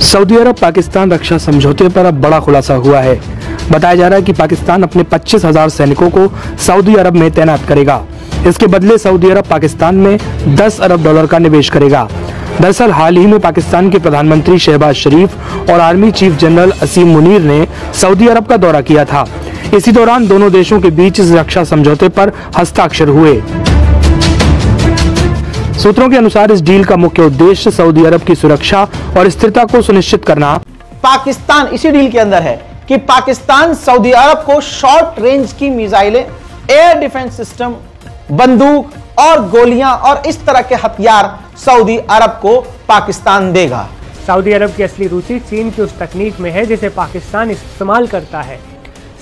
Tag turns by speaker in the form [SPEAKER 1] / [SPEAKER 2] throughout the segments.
[SPEAKER 1] Saudi अरब पाकिस्तान रक्षा समझौते पर अब बड़ा खुलासा हुआ है। बताया जा रहा है कि पाकिस्तान अपने 25,000 सैनिकों को सऊदी अरब में तैनात करेगा। इसके बदले सऊदी अरब पाकिस्तान में 10 अरब डॉलर का निवेश करेगा। दरअसल हाल ही में पाकिस्तान के प्रधानमंत्री शहबाज शरीफ और आर्मी चीफ जनरल असीम मुनीर ने सऊदी अरब का दौरा किया था। इसी दौरान दोनों देशों के बीच इस रक्षा समझौते पर हस्ताक्षर हुए। सूत्रों के अनुसार इस डील का मुख्य उद्देश्य सऊदी अरब की सुरक्षा और स्थिरता को सुनिश्चित करना।
[SPEAKER 2] पाकिस्तान इसी डील के अंदर है कि पाकिस्तान सऊदी अरब को शॉर्ट रेंज की मिसाइलें, एयर डिफेंस सिस्टम, बंदूक और गोलियां और इस तरह के हथियार सऊदी अरब को पाकिस्तान देगा।
[SPEAKER 3] सऊदी अरब की असली रुचि चीन की उस तकनीक में है जिसे पाकिस्तान इस्तेमाल करता है।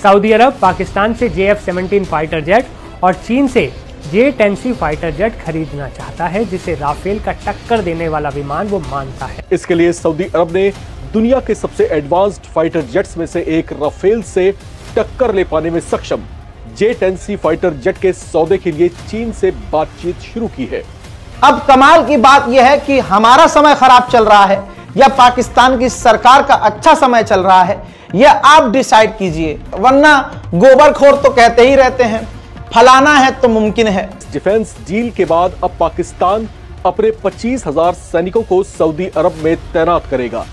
[SPEAKER 3] सऊदी अरब पाकिस्तान से JF-17 फाइटर जेट और चीन से J-10C फाइटर जेट खरीदना चाहता है, जिसे राफेल का टक्कर देने वाला विमान वो मानता है।
[SPEAKER 4] इसके लिए सऊदी अरब ने दुनिया के सबसे एडवांस्ड फाइटर जेट्स में से एक राफेल से टक्कर ले पाने में सक्षम J-10C फाइटर जेट के सौदे के लिए चीन से बातचीत शुरू की है।
[SPEAKER 2] अब कमाल की बात यह है कि हमारा समय खराब चल रहा है या पाकिस्तान की सरकार का अच्छा समय चल रहा है, यह आप डिसाइड कीजिए, वरना गोबरखोर तो कहते ही रहते हैं फलाना है तो मुमकिन है।
[SPEAKER 4] डिफेंस डील के बाद अब पाकिस्तान अपने 25,000 सैनिकों को सऊदी अरब में तैनात करेगा।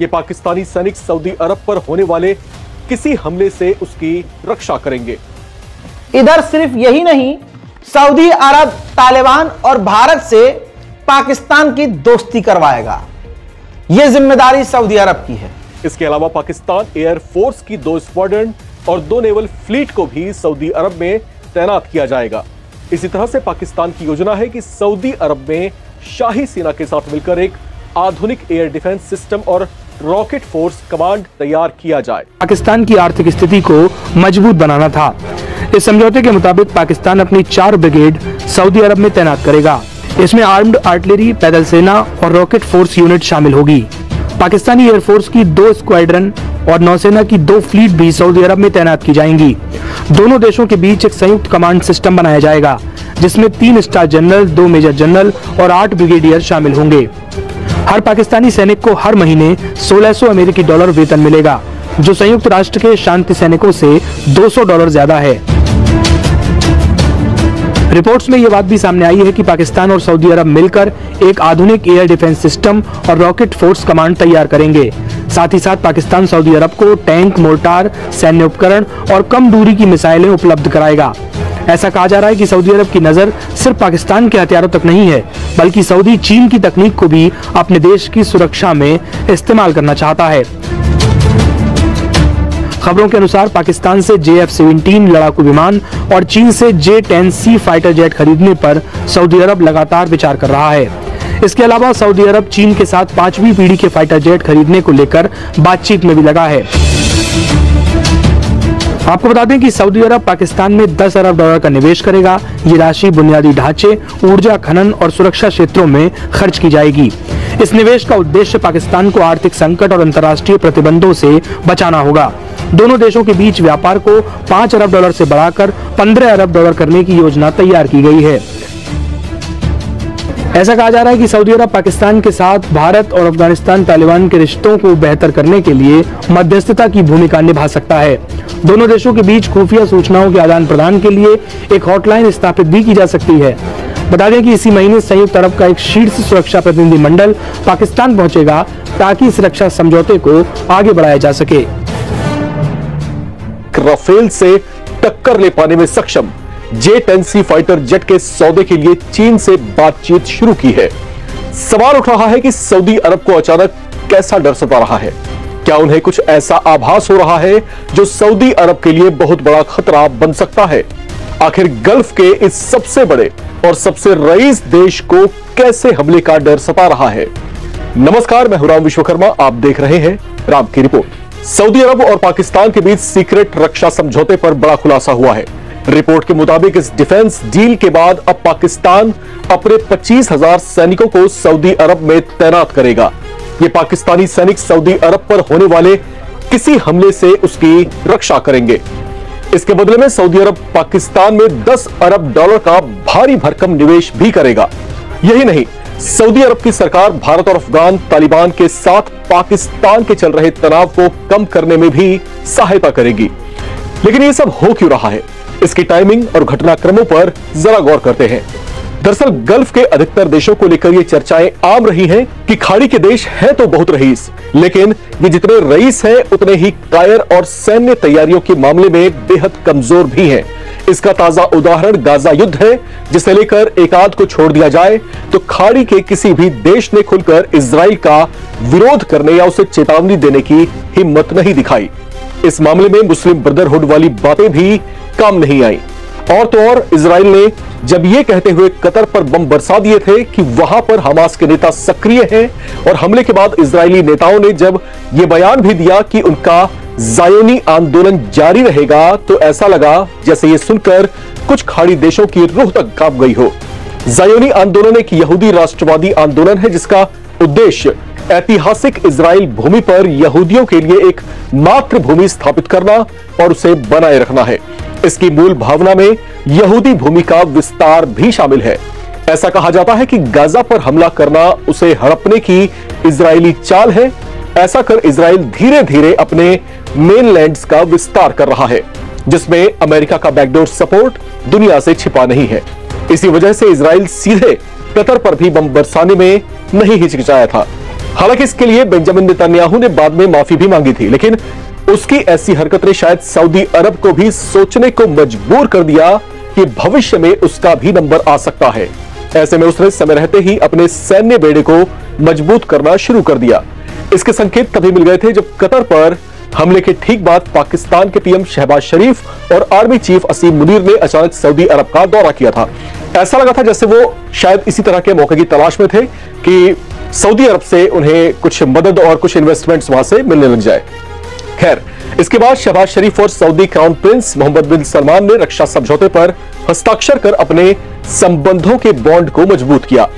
[SPEAKER 4] ये पाकिस्तानी सैनिक सऊदी अरब पर होने वाले किसी हमले से उसकी रक्षा करेंगे।
[SPEAKER 2] इधर सिर्फ यही नहीं, सऊदी अरब तालिबान और भारत से पाकिस्तान की दोस्ती करवाएगा। यह जिम्मेदारी सऊदी अरब की है।
[SPEAKER 4] इसके अलावा पाकिस्तान एयर फोर्स की 2 स्क्वाड्रन और 2 नेवल फ्लीट को भी सऊदी अरब में तैनात किया जाएगा। इसी तरह से पाकिस्तान की योजना है कि सऊदी अरब में शाही सेना के साथ मिलकर एक आधुनिक एयर डिफेंस सिस्टम और रॉकेट फोर्स कमांड तैयार किया जाए।
[SPEAKER 1] पाकिस्तान की आर्थिक स्थिति को मजबूत बनाना था। इस समझौते के मुताबिक पाकिस्तान अपनी 4 ब्रिगेड सऊदी अरब में तैनात करेगा। इसमें आर्म्ड आर्टिलरी, पैदल सेना और रॉकेट फोर्स यूनिट शामिल होगी। पाकिस्तानी एयरफोर्स की 2 स्क्वाड्रन और नौसेना की 2 फ्लीट भी सऊदी अरब में तैनात की जाएंगी। दोनों देशों के बीच एक संयुक्त कमांड सिस्टम बनाया जाएगा, जिसमें 3 स्टार जनरल, 2 मेजर जनरल और 8 ब्रिगेडियर शामिल होंगे। हर पाकिस्तानी सैनिक को हर महीने $1600 अमेरिकी डॉलर वेतन मिलेगा, जो संयुक्त राष्ट्र के शांति सैनिकों से $200 ज्यादा है। रिपोर्ट्स में यह बात भी सामने आई है कि पाकिस्तान और सऊदी अरब मिलकर एक आधुनिक एयर डिफेंस सिस्टम और रॉकेट फोर्स कमांड तैयार करेंगे। साथ ही साथ पाकिस्तान सऊदी अरब को टैंक, मोर्टार, सैन्य उपकरण और कम दूरी की मिसाइलें उपलब्ध कराएगा। ऐसा कहा जा रहा है कि सऊदी अरब की नजर सिर्फ पाकिस्तान के हथियारों तक नहीं है, बल्कि सऊदी चीन की तकनीक को भी अपने देश की सुरक्षा में इस्तेमाल करना चाहता है। खबरों के अनुसार पाकिस्तान से JF-17 लड़ाकू विमान और चीन से J-10C फाइटर जेट खरीदने पर सऊदी अरब लगातार विचार कर रहा है। इसके अलावा सऊदी अरब चीन के साथ 5वीं पीढ़ी के फाइटर जेट खरीदने को लेकर बातचीत में भी लगा है। आपको बता दें कि सऊदी अरब पाकिस्तान में 10 अरब डॉलर का निवेश करेगा। ये राशि बुनियादी ढांचे, ऊर्जा, खनन और सुरक्षा क्षेत्रों में खर्च की जाएगी। इस निवेश का उद्देश्य पाकिस्तान को आर्थिक संकट और अंतर्राष्ट्रीय प्रतिबंधों से बचाना होगा। दोनों देशों के बीच व्यापार को 5 अरब डॉलर से बढ़ाकर 15 अरब डॉलर करने की योजना तैयार की गई है। ऐसा कहा जा रहा है कि सऊदी अरब पाकिस्तान के साथ भारत और अफगानिस्तान तालिबान के रिश्तों को बेहतर करने के लिए मध्यस्थता की भूमिका निभा सकता है। दोनों देशों के बीच खुफिया सूचनाओं के आदान प्रदान के लिए एक हॉटलाइन स्थापित भी की जा सकती है। बता दें कि इसी महीने संयुक्त अरब का एक शीर्ष सुरक्षा प्रतिनिधि मंडल पाकिस्तान पहुंचेगा, ताकि इस रक्षा समझौते को आगे बढ़ाया जा सके।
[SPEAKER 4] राफेल से टक्कर ले पाने में सक्षम J-10C फाइटर जेट के सौदे के लिए चीन से बातचीत शुरू की है। सवाल उठ रहा है कि सऊदी अरब को अचानक कैसा डर सता रहा है? क्या उन्हें कुछ ऐसा आभास हो रहा है जो सऊदी अरब के लिए बहुत बड़ा खतरा बन सकता है? आखिर गल्फ के इस सबसे बड़े और सबसे रईस देश को कैसे हमले का डर सता रहा है? नमस्कार, मैं हूं राम विश्वकर्मा, आप देख रहे हैं राम की रिपोर्ट। सऊदी अरब और पाकिस्तान के बीच सीक्रेट रक्षा समझौते पर बड़ा खुलासा हुआ है। रिपोर्ट के मुताबिक इस डिफेंस डील के बाद अब पाकिस्तान अपने 25,000 सैनिकों को सऊदी अरब में तैनात करेगा। ये पाकिस्तानी सैनिक सऊदी अरब पर होने वाले किसी हमले से उसकी रक्षा करेंगे। इसके बदले में सऊदी अरब पाकिस्तान में 10 अरब डॉलर का भारी भरकम निवेश भी करेगा। यही नहीं, सऊदी अरब की सरकार भारत और अफगान तालिबान के साथ पाकिस्तान के चल रहे तनाव को कम करने में भी सहायता करेगी। लेकिन ये सब हो क्यों रहा है, इसकी टाइमिंग और घटनाक्रमों पर जरा गौर करते हैं। दरअसल गल्फ के अधिकतर देशों को लेकर ये चर्चाएं आम रही हैं कि खाड़ी के देश हैं तो बहुत रईस, लेकिन ये जितने रईस हैं उतने ही कायर और सैन्य तैयारियों के मामले में बेहद कमजोर भी हैं। इसका ताजा उदाहरण गाजा युद्ध है, जिसे लेकर एक आध को छोड़ दिया जाए तो खाड़ी के किसी भी देश ने खुलकर इजराइल का विरोध करने या उसे चेतावनी देने की हिम्मत नहीं दिखाई। इस मामले में मुस्लिम ब्रदरहुड वाली बातें भी काम नहीं आई। और तो और इजराइल ने जब ये कहते हुए कतर पर बम बरसा दिए थे कि वहां पर हमास के नेता सक्रिय हैं, और हमले के बाद इजरायली नेताओं ने जब ये बयान भी दिया कि उनका ज़ायोनी आंदोलन जारी रहेगा, तो ऐसा लगा जैसे ये सुनकर कुछ खाड़ी देशों की रूह तक कांप गई हो। ज़ायोनी आंदोलन एक यहूदी राष्ट्रवादी आंदोलन है जिसका उद्देश्य ऐतिहासिक इजराइल भूमि पर यहूदियों के लिए एक मातृभूमि स्थापित करना और उसे बनाए रखना है। इसकी मूल भावना में यहूदी भूमि का विस्तार भी शामिल है। ऐसा कहा जाता है कि गाजा पर हमला करना उसे हड़पने की इजरायली चाल है। ऐसा कर इजराइल धीरे धीरे अपने मेनलैंड्स का विस्तार कर रहा है, जिसमें अमेरिका का बैकडोर सपोर्ट दुनिया से छिपा नहीं है। इसी वजह से इजराइल सीधे कतर पर भी बम बरसाने में नहीं हिचकिचाया था। हालांकि इसके लिए बेंजामिन नेतन्याहू ने बाद में माफी भी मांगी थी, लेकिन उसकी ऐसी हरकत ने शायद सऊदी अरब को भी सोचने को मजबूर कर दिया कि भविष्य में उसका भी नंबर आ सकता है। ऐसे में उसने समय रहते ही अपने सैन्य बेड़े को मजबूत करना शुरू कर दिया। इसके संकेत तभी मिल गए थे जब कतर पर हमले के ठीक बाद पाकिस्तान के पीएम शहबाज शरीफ और आर्मी चीफ असीम मुनीर ने अचानक सऊदी अरब का दौरा किया था। ऐसा लगा था जैसे वो शायद इसी तरह के मौके की तलाश में थे कि सऊदी अरब से उन्हें कुछ मदद और कुछ इन्वेस्टमेंट्स वहां से मिलने लग जाए। खैर, इसके बाद शहबाज शरीफ और सऊदी क्राउन प्रिंस मोहम्मद बिन सलमान ने रक्षा समझौते पर हस्ताक्षर कर अपने संबंधों के बॉन्ड को मजबूत किया।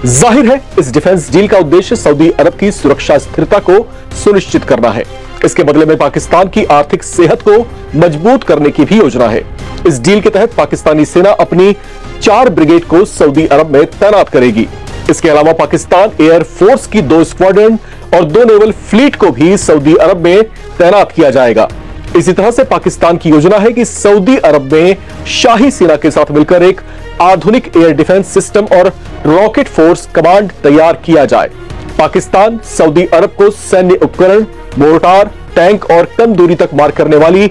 [SPEAKER 4] जाहिर है इस डिफेंस डील का उद्देश्य सऊदी अरब की सुरक्षा स्थिरता को सुनिश्चित करना है। इसके बदले में पाकिस्तान की आर्थिक सेहत को मजबूत करने की भी योजना है। इस डील के तहत पाकिस्तानी सेना अपनी 4 ब्रिगेड को सऊदी अरब में तैनात करेगी। इसके अलावा पाकिस्तान एयर फोर्स की 2 स्क्वाड्रन और 2 नेवल फ्लीट को भी सऊदी अरब में तैनात किया जाएगा। इसी तरह से पाकिस्तान की योजना है कि सऊदी अरब में शाही सेना के साथ मिलकर एक आधुनिक एयर डिफेंस सिस्टम और रॉकेट फोर्स कमांड तैयार किया जाए। पाकिस्तान सऊदी अरब को सैन्य उपकरण, मोर्टार, टैंक और कम दूरी तक मार करने वाली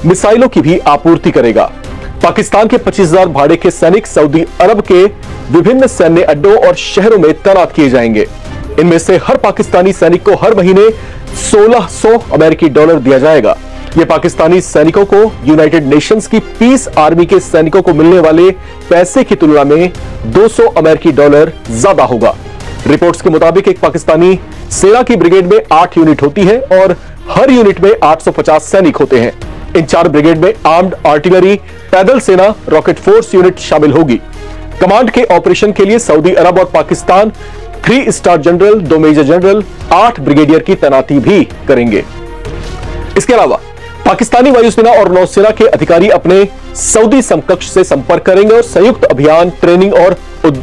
[SPEAKER 4] मिसाइलों की भी आपूर्ति करेगा। पाकिस्तान के 25,000 भाड़े के सैनिक सऊदी अरब के विभिन्न सैन्य अड्डों और शहरों में तैनात किए जाएंगे। इनमें से हर पाकिस्तानी सैनिक को हर महीने $1600 अमेरिकी डॉलर दिया जाएगा। यह पाकिस्तानी सैनिकों को यूनाइटेड नेशंस की पीस आर्मी के सैनिकों को मिलने वाले पैसे की तुलना में $200 अमेरिकी डॉलर ज्यादा होगा। रिपोर्ट्स के मुताबिक एक पाकिस्तानी सेना की ब्रिगेड में 8 यूनिट होती है और हर यूनिट में 850 सैनिक होते हैं। इन 4 ब्रिगेड में आर्म्ड आर्टिलरी, पैदल सेना, रॉकेट फोर्स यूनिट शामिल होगी। कमांड के ऑपरेशन के लिए सऊदी अरब और Pakistan 3 star general, 2 major general, 8 brigadier की तैनाती भी करेंगे। इसके अलावा पाकिस्तानी वायुसेना और नौसेना के अधिकारी अपने सऊदी समकक्ष से संपर्क करेंगे और संयुक्त अभियान, ट्रेनिंग और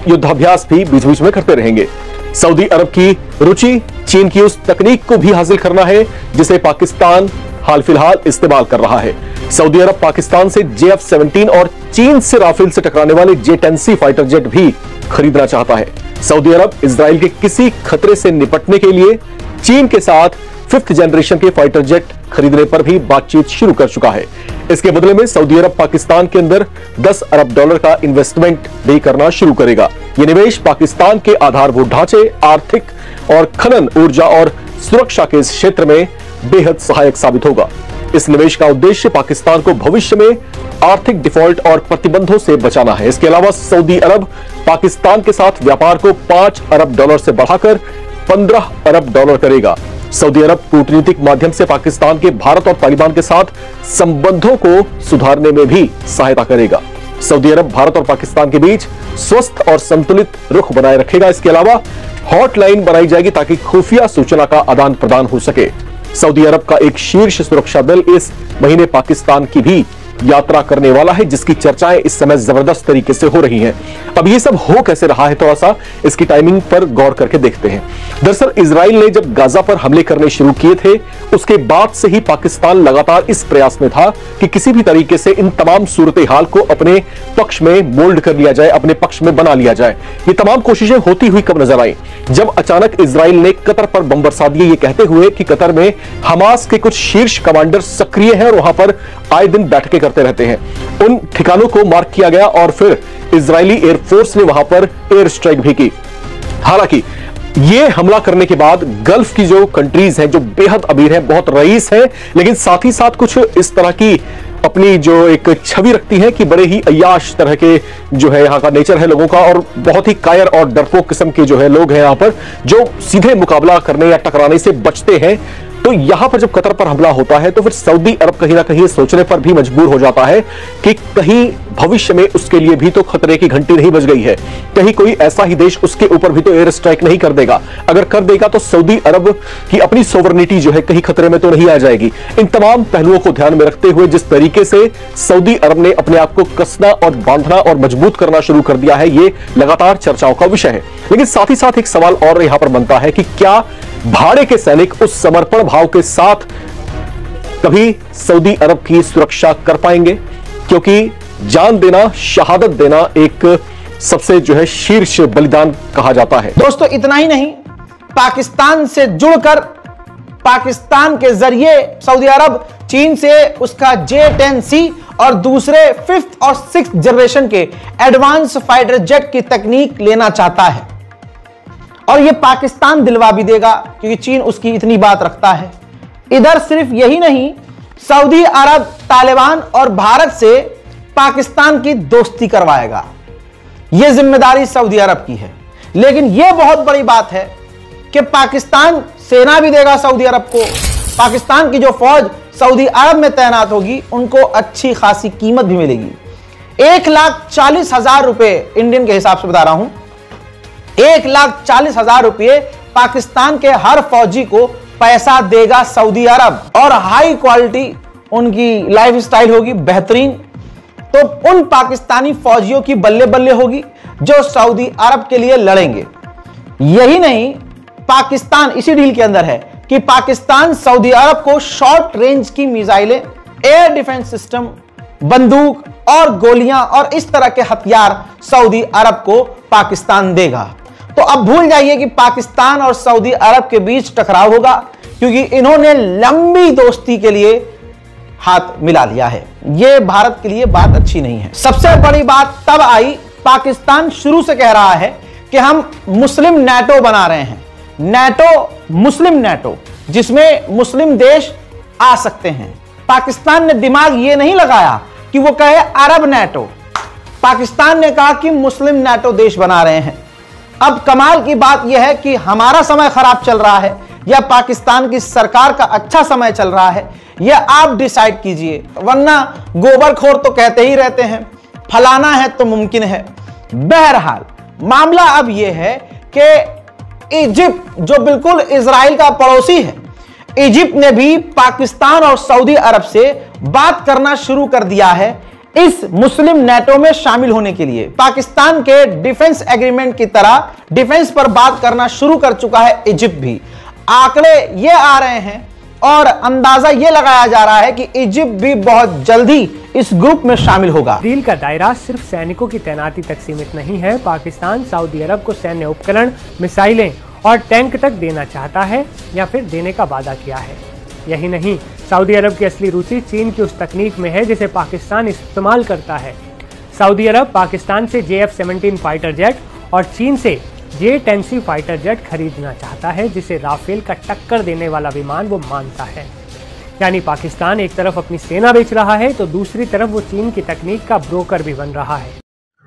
[SPEAKER 4] युद्धाभ्यास भी बीच बीच में करते रहेंगे। सऊदी अरब की रुचि चीन की उस तकनीक को भी हासिल करना है जिसे पाकिस्तान हाल फिलहाल इस्तेमाल कर रहा है। सऊदी अरब पाकिस्तान से JF-17 और चीन से राफेल से टकराने वाले J-10C फाइटर जेट भी खरीदना चाहता है। सऊदी अरब इजराइल के किसी खतरे से निपटने के लिए चीन के साथ 5th जनरेशन के फाइटर जेट खरीदने पर भी बातचीत शुरू कर चुका है। इसके बदले में सऊदी अरब पाकिस्तान के अंदर $10 अरब का इन्वेस्टमेंट भी करना शुरू करेगा। यह निवेश पाकिस्तान के आधारभूत ढांचे, आर्थिक और खनन, ऊर्जा और सुरक्षा के इस क्षेत्र में बेहद सहायक साबित होगा। इस निवेश का उद्देश्य पाकिस्तान को भविष्य में आर्थिक डिफॉल्ट और प्रतिबंधों से बचाना है। इसके अलावा सऊदी अरब पाकिस्तान के साथ व्यापार को $5 अरब से बढ़ाकर $15 अरब करेगा। सऊदी अरब कूटनीतिक माध्यम से पाकिस्तान के भारत और तालिबान के साथ संबंधों को सुधारने में भी सहायता करेगा। सऊदी अरब भारत और पाकिस्तान के बीच स्वस्थ और संतुलित रुख बनाए रखेगा। इसके अलावा हॉटलाइन बनाई जाएगी ताकि खुफिया सूचना का आदान प्रदान हो सके। सऊदी अरब का एक शीर्ष सुरक्षा दल इस महीने पाकिस्तान की भी यात्रा करने वाला है, जिसकी चर्चाएं इस समय जबरदस्त तरीके से हो रही हैं। अब ये सब हो कैसे रहा है, थोड़ा सा इसकी टाइमिंग पर गौर करके देखते हैं। दरअसल इजराइल ने जब गाजा पर हमले करने शुरू किए थे, उसके बाद से ही पाकिस्तान लगातार इस प्रयास में था कि किसी भी तरीके से इन तमाम सूरत हाल को अपने पक्ष में मोल्ड कर लिया जाए, अपने पक्ष में बना लिया जाए। ये तमाम कोशिशें होती हुई कब नजर आई, जब अचानक इजराइल ने कतर पर बम बरसा दिए, ये कहते हुए कि कतर में हमास के कुछ शीर्ष कमांडर सक्रिय हैं और वहां पर आए दिन बैठकें करते रहते हैं। उन ठिकानों को मार्क किया गया और फिर इजरायली एयरफोर्स ने वहां पर एयर स्ट्राइक भी की। हालांकि ये हमला करने के बाद गल्फ की जो कंट्रीज हैं, जो बेहद अमीर हैं, बहुत रईस हैं, लेकिन साथ ही साथ कुछ इस तरह की अपनी जो एक छवि रखती है कि बड़े ही अय्याश तरह के जो है यहाँ का नेचर है लोगों का, और बहुत ही कायर और डरपोक किस्म के जो है लोग हैं यहाँ पर, जो सीधे मुकाबला करने या टकराने से बचते हैं। तो यहां पर जब कतर पर हमला होता है तो फिर सऊदी अरब कहीं ना कहीं सोचने पर भी मजबूर हो जाता है कि कहीं भविष्य में उसके लिए भी तो खतरे की घंटी नहीं बज गई है, कहीं कोई ऐसा ही देश उसके ऊपर भी तो एयर स्ट्राइक नहीं कर देगा। अगर कर देगा तो सऊदी अरब की अपनी सोवरेनिटी जो है कहीं खतरे में तो नहीं आ जाएगी। इन तमाम पहलुओं को ध्यान में रखते हुए जिस तरीके से सऊदी अरब ने अपने आप को कसना और बांधना और मजबूत करना शुरू कर दिया है, ये लगातार चर्चाओं का विषय है। लेकिन साथ ही साथ एक सवाल और यहां पर बनता है कि क्या भाड़े के सैनिक उस समर्पण भाव के साथ कभी सऊदी अरब की सुरक्षा कर पाएंगे? क्योंकि जान देना, शहादत देना एक सबसे जो है शीर्ष बलिदान कहा जाता है।
[SPEAKER 2] दोस्तों इतना ही नहीं, पाकिस्तान से जुड़कर पाकिस्तान के जरिए सऊदी अरब चीन से उसका J-10C और दूसरे 5th और 6th जनरेशन के एडवांस फाइटर जेट की तकनीक लेना चाहता है, और यह पाकिस्तान दिलवा भी देगा क्योंकि चीन उसकी इतनी बात रखता है। इधर सिर्फ यही नहीं, सऊदी अरब तालिबान और भारत से पाकिस्तान की दोस्ती करवाएगा। यह जिम्मेदारी सऊदी अरब की है। लेकिन यह बहुत बड़ी बात है कि पाकिस्तान सेना भी देगा सऊदी अरब को। पाकिस्तान की जो फौज सऊदी अरब में तैनात होगी उनको अच्छी खासी कीमत भी मिलेगी। 1,40,000 रुपए इंडियन के हिसाब से बता रहा हूं, 1,40,000 रुपए पाकिस्तान के हर फौजी को पैसा देगा सऊदी अरब, और हाई क्वालिटी उनकी लाइफ स्टाइल होगी, बेहतरीन। तो उन पाकिस्तानी फौजियों की बल्ले बल्ले होगी जो सऊदी अरब के लिए लड़ेंगे। यही नहीं, पाकिस्तान इसी डील के अंदर है कि पाकिस्तान सऊदी अरब को शॉर्ट रेंज की मिसाइलें, एयर डिफेंस सिस्टम, बंदूक और गोलियां और इस तरह के हथियार सऊदी अरब को पाकिस्तान देगा। तो अब भूल जाइए कि पाकिस्तान और सऊदी अरब के बीच टकराव होगा, क्योंकि इन्होंने लंबी दोस्ती के लिए हाथ मिला लिया है। यह भारत के लिए बात अच्छी नहीं है। सबसे बड़ी बात तब आई, पाकिस्तान शुरू से कह रहा है कि हम मुस्लिम नेटो बना रहे हैं, नेटो, मुस्लिम नेटो, जिसमें मुस्लिम देश आ सकते हैं। पाकिस्तान ने दिमाग यह नहीं लगाया कि वो कहे अरब नेटो, पाकिस्तान ने कहा कि मुस्लिम नेटो देश बना रहे हैं। अब कमाल की बात यह है कि हमारा समय खराब चल रहा है या पाकिस्तान की सरकार का अच्छा समय चल रहा है, यह आप डिसाइड कीजिए, वरना गोबरखोर तो कहते ही रहते हैं फलाना है तो मुमकिन है। बहरहाल मामला अब यह है कि इजिप्ट, जो बिल्कुल इजराइल का पड़ोसी है, इजिप्ट ने भी पाकिस्तान और सऊदी अरब से बात करना शुरू कर दिया है इस मुस्लिम नेटो में शामिल होने के लिए। पाकिस्तान के डिफेंस एग्रीमेंट की तरह डिफेंस पर बात करना शुरू कर चुका है इजिप्ट भी। आंकड़े ये आ रहे हैं और अंदाजा ये लगाया जा रहा है कि इजिप्ट भी बहुत जल्दी इस ग्रुप में शामिल होगा।
[SPEAKER 3] डील का दायरा सिर्फ सैनिकों की तैनाती तक सीमित नहीं है। पाकिस्तान सऊदी अरब को सैन्य उपकरण, मिसाइलें और टैंक तक देना चाहता है या फिर देने का वादा किया है। यही नहीं, सऊदी अरब की असली रुचि चीन की उस तकनीक में है जिसे पाकिस्तान इस्तेमाल करता है। सऊदी अरब पाकिस्तान से JF-17 फाइटर जेट और चीन से J-10C फाइटर जेट खरीदना चाहता है, जिसे राफेल का टक्कर देने वाला विमान वो मानता है। यानी पाकिस्तान एक तरफ अपनी सेना बेच रहा है तो दूसरी तरफ वो चीन की तकनीक का ब्रोकर भी बन रहा है।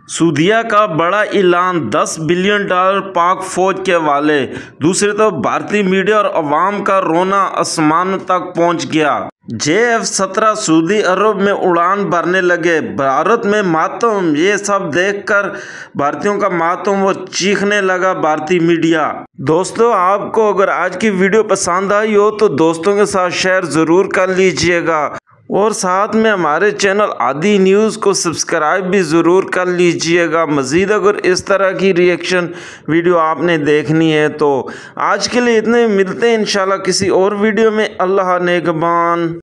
[SPEAKER 5] सऊदीया का बड़ा ऐलान, $10 बिलियन पाक फौज के हवाले। दूसरी तरफ भारतीय मीडिया और अवाम का रोना आसमान तक पहुंच गया। JF-17 सऊदी अरब में उड़ान भरने लगे, भारत में मातम। ये सब देखकर भारतीयों का मातम वो चीखने लगा भारतीय मीडिया। दोस्तों, आपको अगर आज की वीडियो पसंद आई हो तो दोस्तों के साथ शेयर ज़रूर कर लीजिएगा और साथ में हमारे चैनल आदि न्यूज़ को सब्सक्राइब भी ज़रूर कर लीजिएगा। मज़ीद अगर इस तरह की रिएक्शन वीडियो आपने देखनी है तो आज के लिए इतने, मिलते हैं इंशाल्लाह किसी और वीडियो में। अल्लाह नेगबान।